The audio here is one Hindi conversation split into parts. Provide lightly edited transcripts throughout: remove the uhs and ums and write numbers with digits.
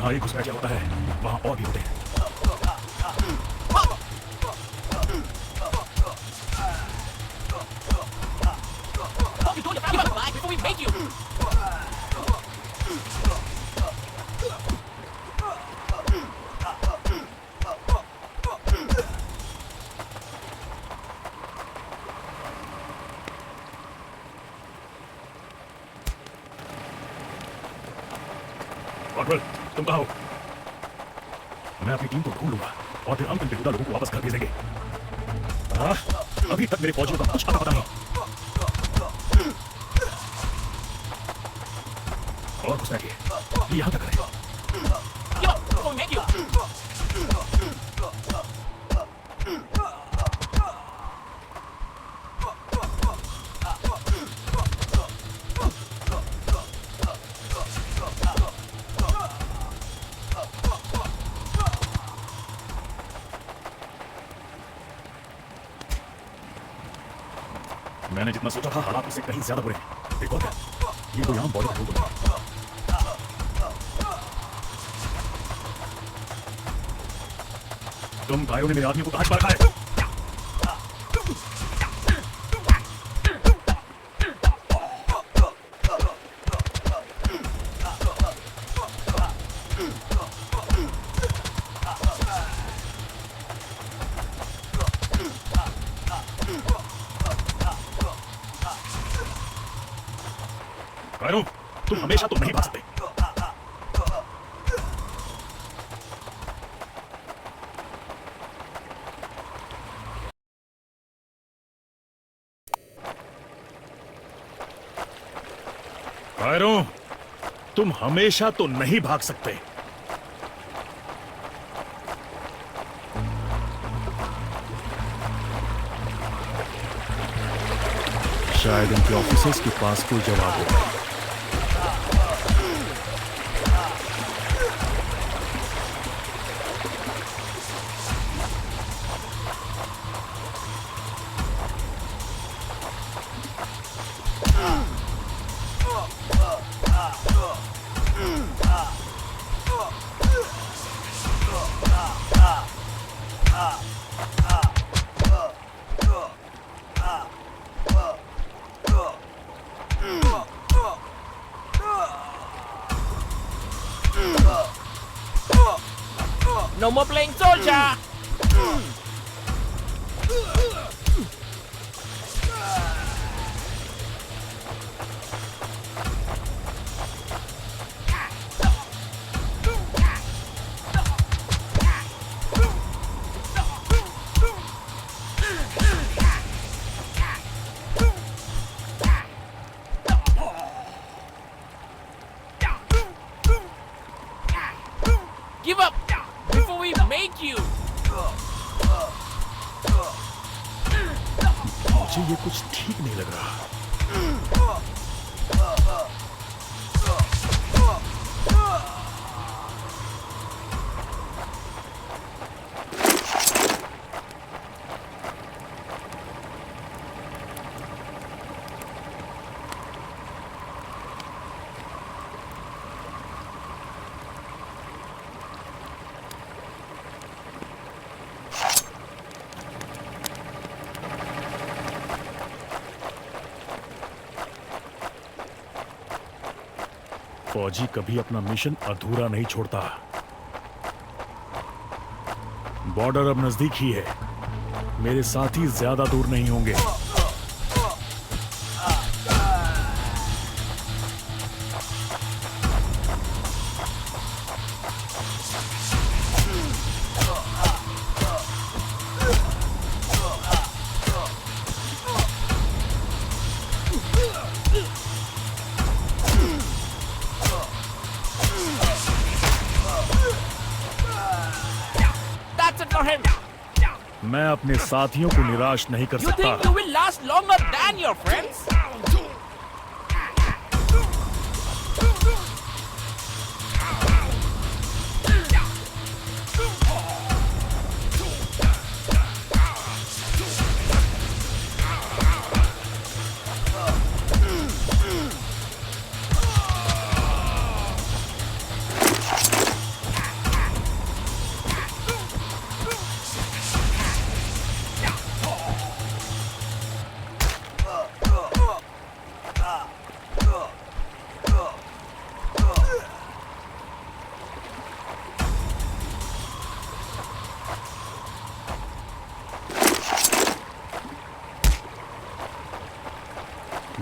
जहाँ एक घुसपैठिया होता है वहाँ और भी होते हैं। कॉर्पोरल, तुम कहाँ हो? मैं अपनी टीम को ढूंढ लूंगा और फिर हम इन बेहुदा लोगों को वापस घर भेजेंगे। अभी तक मेरे फौजियों का कुछ अता पता नहीं। और घुसपैठिए, ये यहाँ तक है। मैंने जितना सोचा था हालात उससे कहीं ज्यादा बुरे हैं। देखो क्या, ये तो यहाँ बॉर्डर रोक है। तुम गायों ने मेरे आदमी को कहाँ छुपा रखा है? गायों, तुम हमेशा तो नहीं भाग सकते। गायों, तुम हमेशा तो नहीं भाग सकते। शायद इनके ऑफिसर्स के पास कोई जवाब होगा। No more playing soldier! Give up before we make you! मुझे ये कुछ ठीक नहीं लग रहा। फौजी कभी अपना मिशन अधूरा नहीं छोड़ता। बॉर्डर अब नजदीक ही है, मेरे साथी ज्यादा दूर नहीं होंगे। That's it for him! मैं अपने साथियों को निराश नहीं कर You सकता। think you will last longer than your friends?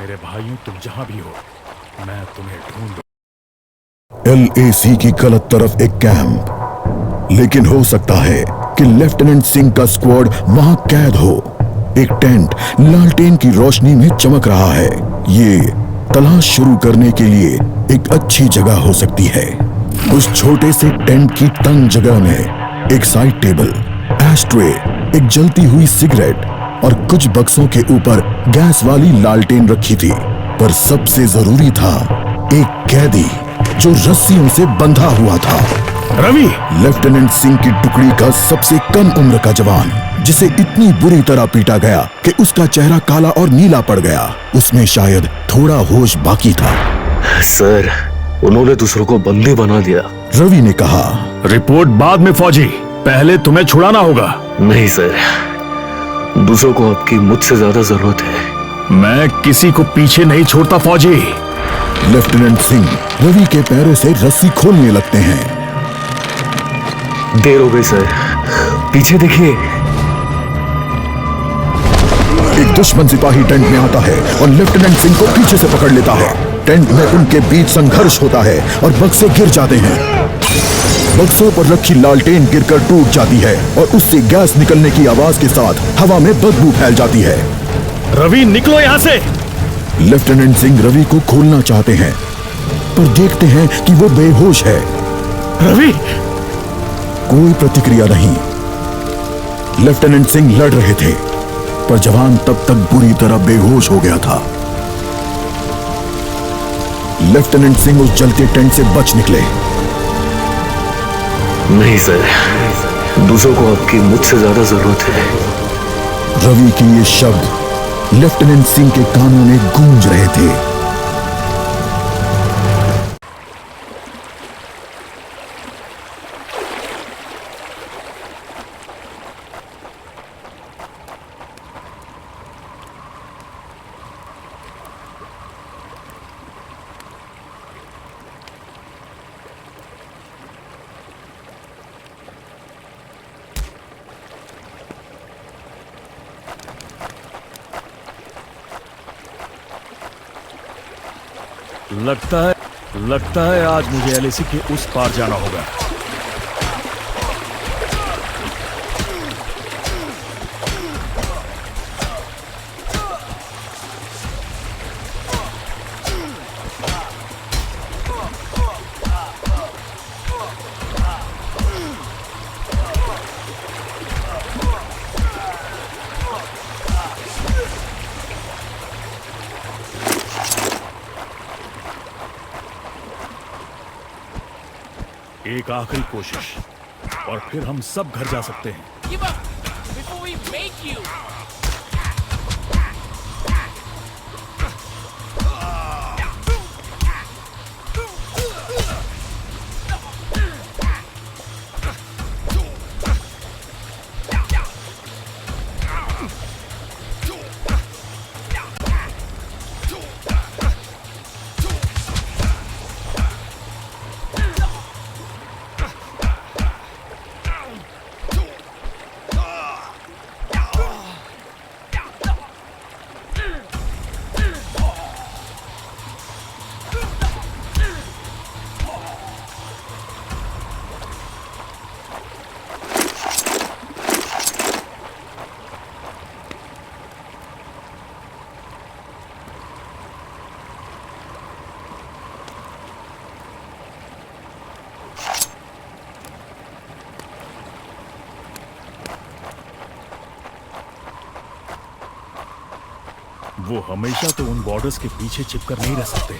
मेरे भाइयों, तुम जहां भी हो, मैं तुम्हें ढूंढ। LAC की गलत तरफ एक कैंप, लेकिन हो सकता है कि लेफ्टिनेंट सिंह का स्क्वाड वहां कैद हो। एक टेंट लालटेन की रोशनी में चमक रहा है। ये तलाश शुरू करने के लिए एक अच्छी जगह हो सकती है। उस छोटे से टेंट की तंग जगह में एक साइड टेबल, एस्ट्रे, एक जलती हुई सिगरेट और कुछ बक्सों के ऊपर गैस वाली लालटेन रखी थी। पर सबसे जरूरी था एक कैदी जो रस्सियों से बंधा हुआ था। रवि! लेफ्टिनेंट सिंह की टुकड़ी का सबसे कम उम्र का जवान, जिसे इतनी बुरी तरह पीटा गया कि उसका चेहरा काला और नीला पड़ गया। उसमें शायद थोड़ा होश बाकी था। सर, उन्होंने दूसरों को बंदी बना दिया। रवि ने कहा, रिपोर्ट बाद में फौजी, पहले तुम्हें छुड़ाना होगा। नहीं सर, दूसरों को आपकी मुझसे ज्यादा जरूरत है। मैं किसी को पीछे नहीं छोड़ता फौजी। लेफ्टिनेंट सिंह रवि के पैरों से रस्सी खोलने लगते हैं। देर हो गई सर, पीछे देखिए। एक दुश्मन सिपाही टेंट में आता है और लेफ्टिनेंट सिंह को पीछे से पकड़ लेता है। टेंट में उनके बीच संघर्ष होता है और बक्से गिर जाते हैं। बक्सों पर रखी लालटेन गिरकर टूट जाती है और उससे गैस निकलने की आवाज के साथ हवा में बदबू फैल जाती है। रवि, निकलो यहाँ से! लेफ्टिनेंट सिंह रवि को खोलना चाहते हैं, पर देखते हैं कि वो बेहोश है। रवि! कोई प्रतिक्रिया नहीं। लेफ्टिनेंट सिंह लड़ रहे थे, पर जवान तब तक बुरी तरह बेहोश हो गया था। लेफ्टिनेंट सिंह उस जलते टेंट से बच निकले। नहीं सर, दूसरों को आपकी मुझसे ज्यादा जरूरत है। रवि के ये शब्द लेफ्टिनेंट सिंह के कानों में गूंज रहे थे। लगता है आज मुझे LAC के उस पार जाना होगा। एक आखिरी कोशिश और फिर हम सब घर जा सकते हैं। Give up before we make you. वो हमेशा तो उन बॉर्डर्स के पीछे चिपकर नहीं रह सकते।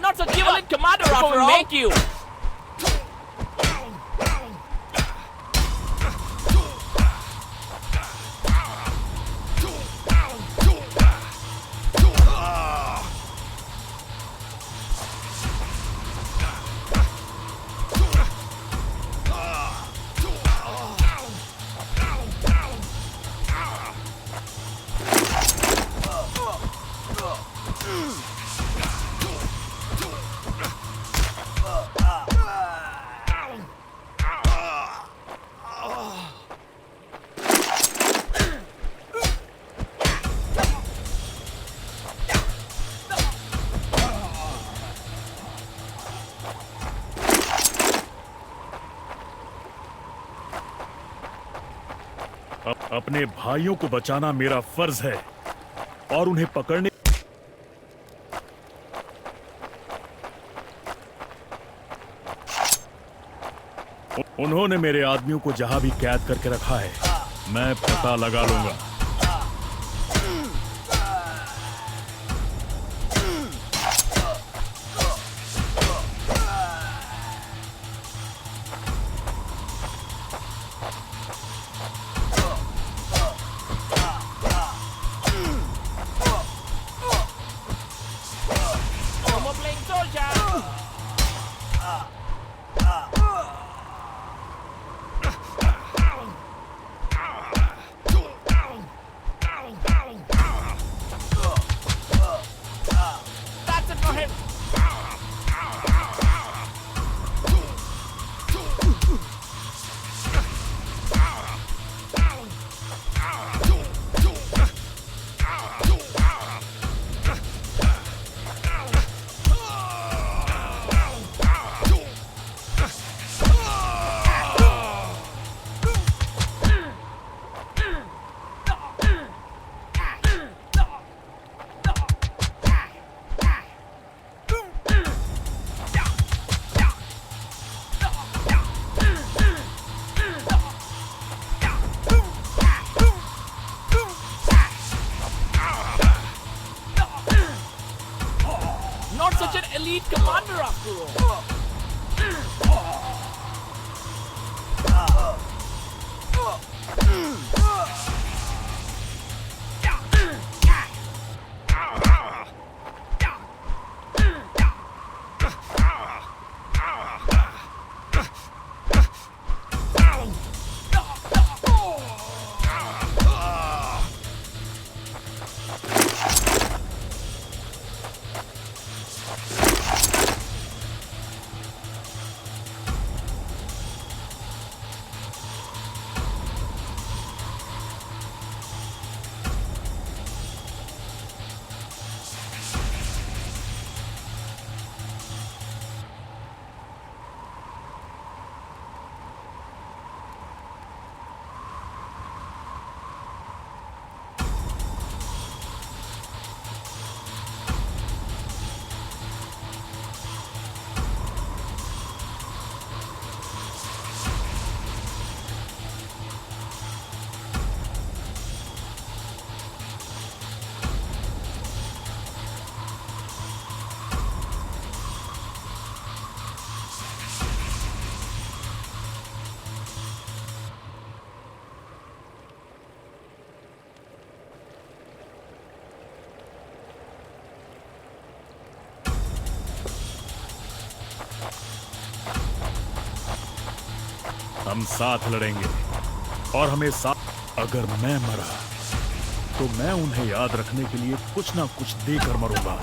Not to give up, commander, before we make you. अपने भाइयों को बचाना मेरा फर्ज है और उन्हें पकड़ने उन्होंने मेरे आदमियों को जहां भी कैद करके रखा है, मैं पता लगा लूंगा। No more playing soldier. That's it for him. Not such an elite commander after all. हम साथ लड़ेंगे और हमें साथ। अगर मैं मरा तो मैं उन्हें याद रखने के लिए कुछ ना कुछ देकर मरूंगा।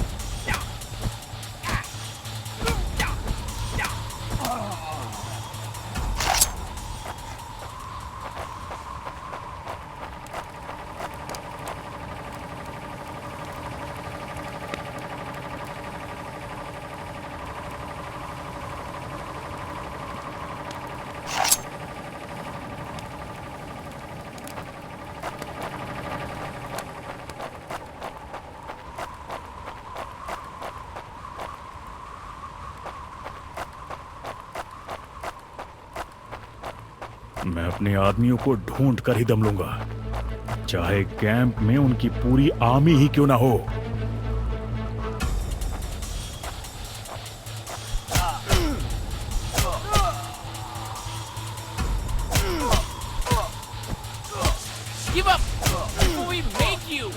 मैं अपने आदमियों को ढूंढ कर ही दम लूंगा, चाहे कैंप में उनकी पूरी आर्मी ही क्यों ना हो। Give up before we make you.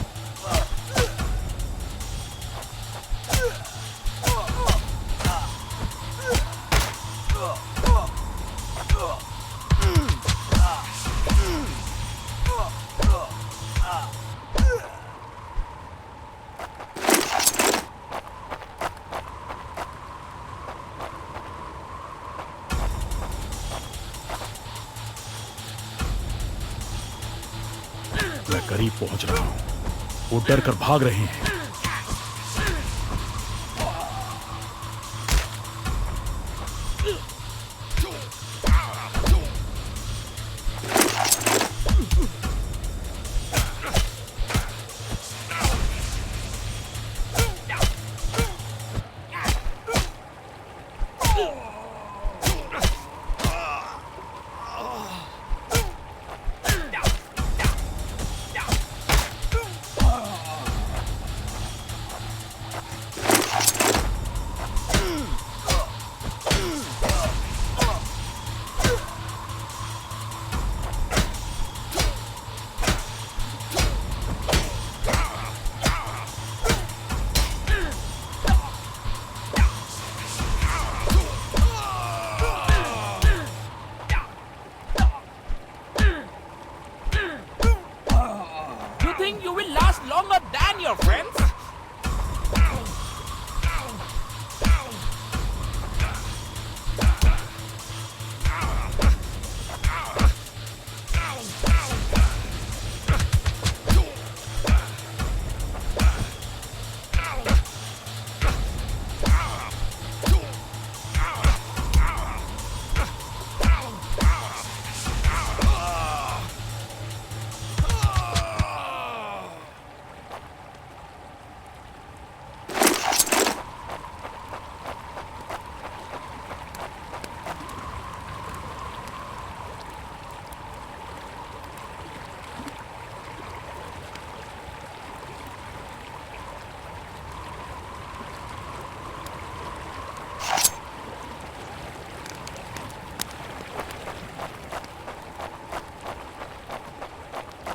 मैं करीब पहुंच रहा हूं। वो डर कर भाग रहे हैं।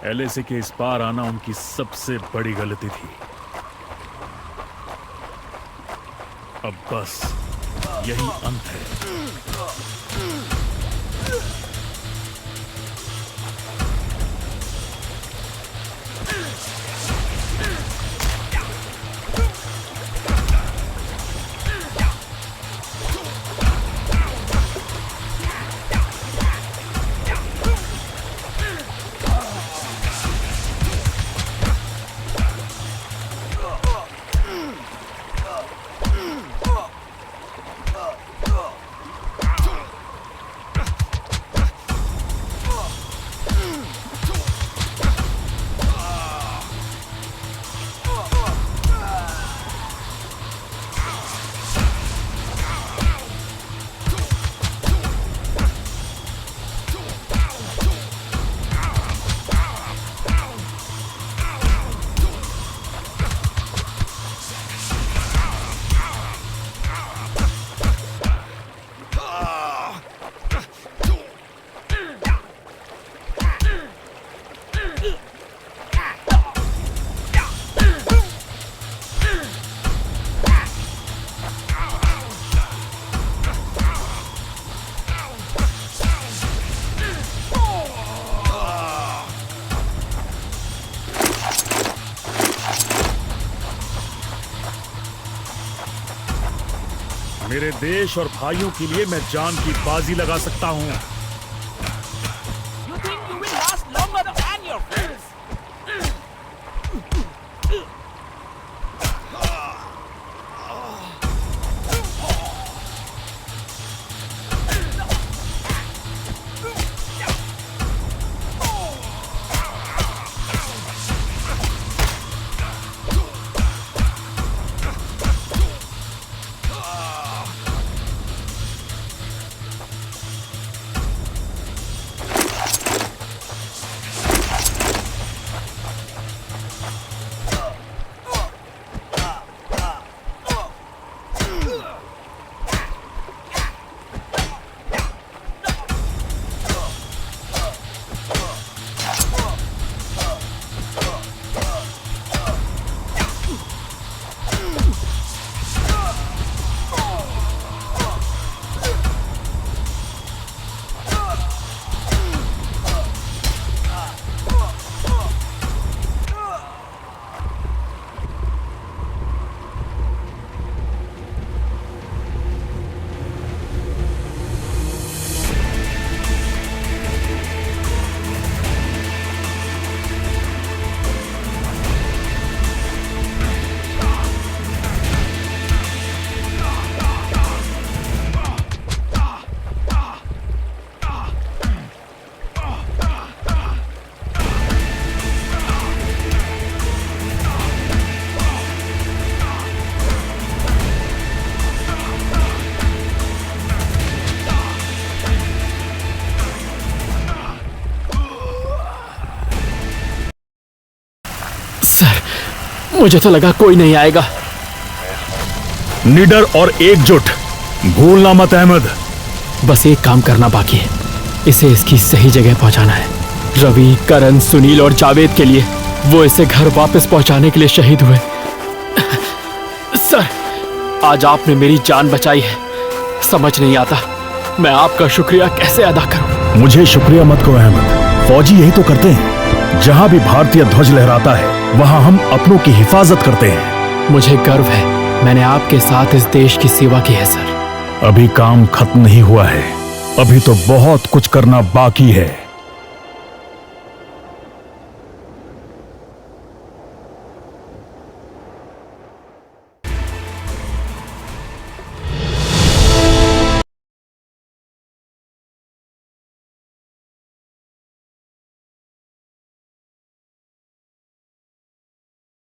LAC के इस पार आना उनकी सबसे बड़ी गलती थी। अब बस यही अंत है। मेरे देश और भाइयों के लिए मैं जान की बाजी लगा सकता हूं। You think you will last longer than your friends? मुझे तो लगा कोई नहीं आएगा। निडर और एकजुट, भूलना मत अहमद। बस एक काम करना बाकी है, इसे इसकी सही जगह पहुंचाना है। रवि, करण, सुनील और जावेद के लिए वो इसे घर वापस पहुंचाने के लिए शहीद हुए। सर, आज आपने मेरी जान बचाई है। समझ नहीं आता मैं आपका शुक्रिया कैसे अदा करूं। मुझे शुक्रिया मत करो अहमद, फौजी यही तो करते हैं। जहां भी भारतीय ध्वज लहराता है वहां हम अपनों की हिफाजत करते हैं। मुझे गर्व है, मैंने आपके साथ इस देश की सेवा की है सर। अभी काम खत्म नहीं हुआ है, अभी तो बहुत कुछ करना बाकी है।